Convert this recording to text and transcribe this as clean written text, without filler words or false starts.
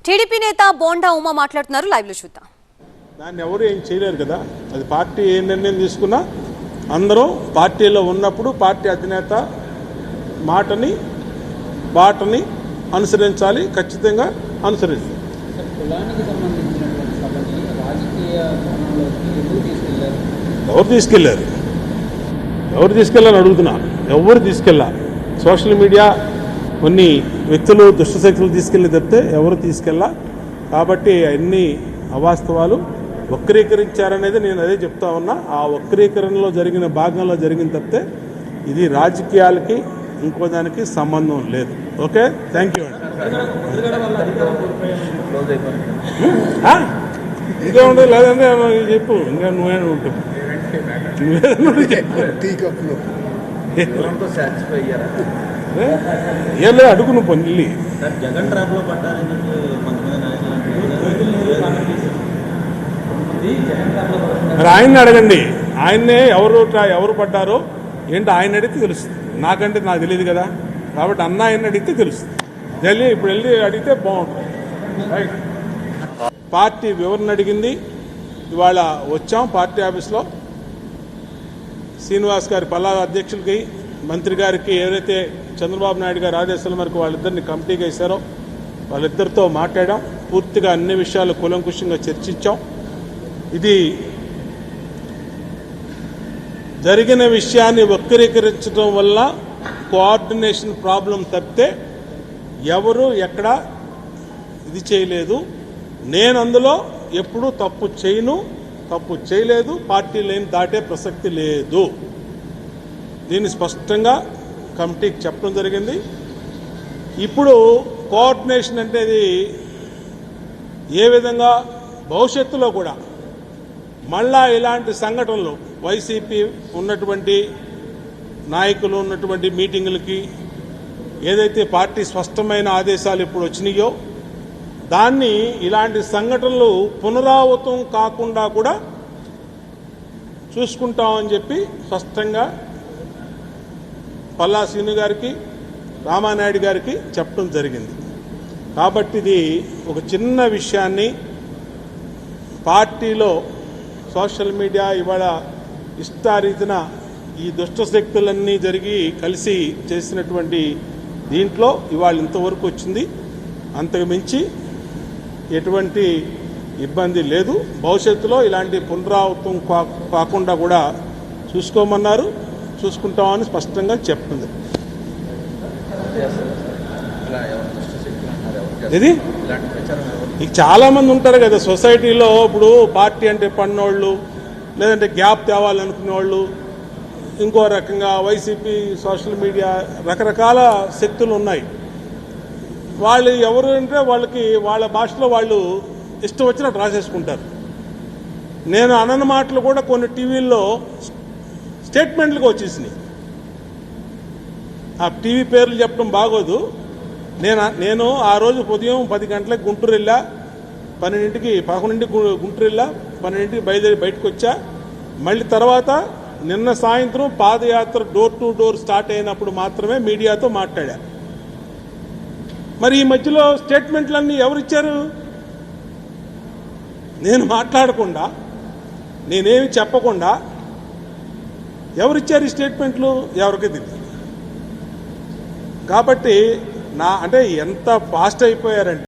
TDP నేత బోండా ఉమా మాట్లాడుతున్నారు, live లో చూద్దాం. దాన్ని ఎవరు ఏం చేయలేరు కదా. అది పార్టీ ఏ నిర్ణయం తీసుకున్నా అందరూ పార్టీలో ఉన్నప్పుడు పార్టీ అధినేత మాటని బాటని అనుసరించాలి, ఖచ్చితంగా అనుసరిస్తాం. ఎవరు తీసుకెళ్ళారు అడుగుతున్నా. ఎవరు తీసుకెళ్ళాలి? సోషల్ మీడియా కొన్ని వ్యక్తులు దుష్టశక్తులు తీసుకెళ్ళి తప్పితే ఎవరు తీసుకెళ్ళా. కాబట్టి అన్ని అవాస్తవాలు వక్రీకరించారనేది నేను అదే చెప్తా ఉన్నా. ఆ వక్రీకరణలో జరిగిన భాగంలో జరిగిన తప్పితే ఇది రాజకీయాలకి ఇంకో దానికి సంబంధం లేదు. ఓకే, థ్యాంక్ యూ అండి. ఇంకా ఉండదు లేదంటే చెప్పు, ఇంకా నువ్వేనా ఉంటావు. ఏం లేదు, అడుగు నువ్వు పని. మరి ఆయన్ని అడగండి. ఆయన్నే ఎవరు పడ్డారో ఏంటి ఆయన అడిగితే తెలుస్తుంది. నాకంటే నాకు తెలియదు కదా. కాబట్టి అన్న ఆయన అడిగితే తెలుస్తుంది. ఇప్పుడు వెళ్ళి అడిగితే బాగుంటుంది. రైట్. పార్టీ వివరణ అడిగింది. ఇవాళ వచ్చాం పార్టీ ఆఫీస్లో. శ్రీనివాస్ గారి పల్లా అధ్యక్షులకి, మంత్రి గారికి ఎవరైతే చంద్రబాబు నాయుడు గారి ఆదేశాల మేరకు వాళ్ళిద్దరిని కమిటీగా వేశారో వాళ్ళిద్దరితో మాట్లాడాం. పూర్తిగా అన్ని విషయాలు కూలంకుషంగా చర్చించాం. ఇది జరిగిన విషయాన్ని వక్రీకరించడం వల్ల కోఆర్డినేషన్ ప్రాబ్లం తప్పితే ఎవరు ఎక్కడ ఇది చేయలేదు. నేను అందులో ఎప్పుడూ తప్పు చేయలేదు. పార్టీ లైన్ దాటే ప్రసక్తి లేదు. దీన్ని స్పష్టంగా కమిటీకి చెప్పడం జరిగింది. ఇప్పుడు కోఆర్డినేషన్ అంటే ఏ విధంగా భవిష్యత్తులో కూడా మళ్ళా ఇలాంటి సంఘటనలు వైసీపీ ఉన్నటువంటి నాయకులు ఉన్నటువంటి మీటింగులకి ఏదైతే పార్టీ స్పష్టమైన ఆదేశాలు ఇప్పుడు వచ్చినాయో దాన్ని ఇలాంటి సంఘటనలు పునరావృతం కాకుండా కూడా చూసుకుంటామని చెప్పి స్పష్టంగా పల్లా శ్రీను గారికి, రామానాయుడు గారికి చెప్పడం జరిగింది. కాబట్టి ఇది ఒక చిన్న విషయాన్ని పార్టీలో సోషల్ మీడియా ఇవాళ ఇష్టారీతిన ఈ దుష్ట శక్తులన్నీ జరిగి కలిసి చేసినటువంటి దీంట్లో ఇవాళ ఇంతవరకు వచ్చింది. అంతకు మించి ఎటువంటి ఇబ్బంది లేదు. భవిష్యత్తులో ఇలాంటి పునరావృతం కాకుండా కూడా చూసుకోమన్నారు. చూసుకుంటామని స్పష్టంగా చెప్తుంది. ఇది ఇక చాలామంది ఉంటారు కదా సొసైటీలో. ఇప్పుడు పార్టీ అంటే పన్నోళ్ళు, లేదంటే గ్యాప్ తేవాలనుకునే వాళ్ళు, ఇంకో రకంగా వైసీపీ సోషల్ మీడియా రకరకాల శక్తులు ఉన్నాయి. వాళ్ళు ఎవరు అంటే వాళ్ళకి వాళ్ళ భాషలో వాళ్ళు ఇష్టం వచ్చినట్టు రాసేసుకుంటారు. నేను అనన్న మాటలు కూడా కొన్ని టీవీల్లో స్టేట్మెంట్లుగా వచ్చేసినాయి. ఆ టీవీ పేర్లు చెప్పడం బాగోదు. నేను ఆ రోజు ఉదయం 10 గంటలకు గుంటూరు వెళ్ళా, 12కి 11కి గుంటూరు వెళ్ళా, 12కి బయలుదేరి బయటకు వచ్చా. మళ్ళీ తర్వాత నిన్న సాయంత్రం పాదయాత్ర డోర్ టు డోర్ స్టార్ట్ అయినప్పుడు మాత్రమే మీడియాతో మాట్లాడా. మరి ఈ మధ్యలో స్టేట్మెంట్లన్నీ ఎవరిచ్చారు? నేను మాట్లాడకుండా, నేనేమి చెప్పకుండా ఎవరిచ్చారు ఈ స్టేట్మెంట్లు? ఎవరికి తెలియదు. కాబట్టి అంటే ఎంత ఫాస్ట్ అయిపోయారంటే